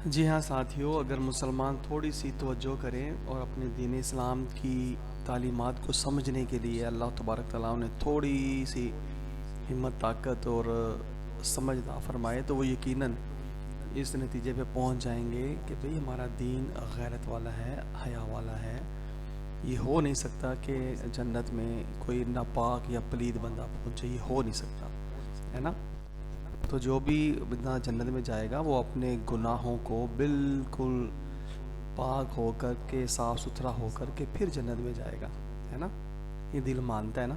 جی ہاں ساتھیوں، اگر مسلمان تھوڑی سی توجہ کریں اور اپنے دین اسلام کی تعلیمات کو سمجھنے کے لیے اللہ تبارک تعالیٰ نے تھوڑی سی ہمت، طاقت اور سمجھ عطا فرمائے تو وہ یقیناً اس نتیجے پہ پہنچ جائیں گے کہ بھئی ہمارا دین غیرت والا ہے، حیا والا ہے۔ یہ ہو نہیں سکتا کہ جنت میں کوئی ناپاک یا پلید بندہ پہنچے، یہ ہو نہیں سکتا، ہے نا؟ تو جو بھی بندہ جنت میں جائے گا وہ اپنے گناہوں کو بالکل پاک ہو کر کے، صاف ستھرا ہو کر کے پھر جنت میں جائے گا، ہے نا؟ یہ دل مانتا ہے نا؟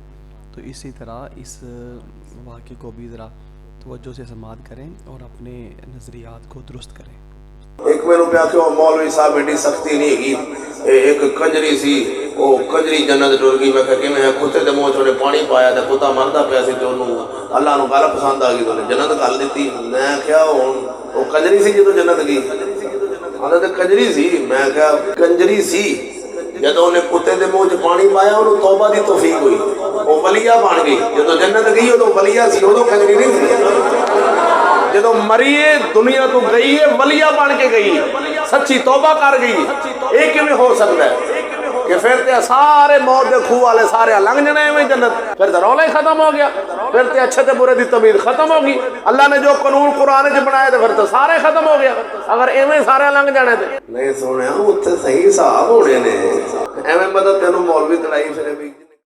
تو اسی طرح اس واقعے کو بھی ذرا توجہ سے سماعت کریں اور اپنے نظریات کو درست کریں۔ ایک میں روپیہ کہ مولوی صاحب ایڈی سختی نہیں گی، ایک کنجری سی، وہ کنجری جنت ٹر گئی۔ میں کہ میں کتے دے منہ چ پانی پایا تے کتا مردا پیا سی تے انہوں اللہ نو گل پسند آ گئی تو جنت گل دیتی۔ میں کیا وہ کنجری سی جدو جنت گئی؟ آدھا تے کنجری سی۔ میں کیا کنجری سی جدو انہیں کتے دے منہ چ پانی پایا انہوں توبہ دی توفیق ہوئی، وہ ولیہ بن گئی۔ جدو جنت گئی ادو ولیہ سی، ادو کنجری نہیں سی۔ جدو مریے دنیا تو گئی ہے ولیہ بن کے گئی، سچی توبہ کر گئی۔ ایک میں ہو سکتا ہے کہ پھر تے سارے موت دے کھو والے سارے لنگ جنے میں جنت، پھر تے رولا ہی ختم ہو گیا، پھر تے اچھے تے برے دی تمیز ختم ہو گئی۔ اللہ نے جو قانون قرآن چ بنائے تے پھر تے سارے ختم ہو گیا اگر ایویں سارے لنگ جانے تے۔ نہیں سونے اتنے صحیح صاحب ہونے نے، ایویں مدد تینوں مولوی تڑائی پھرے بھی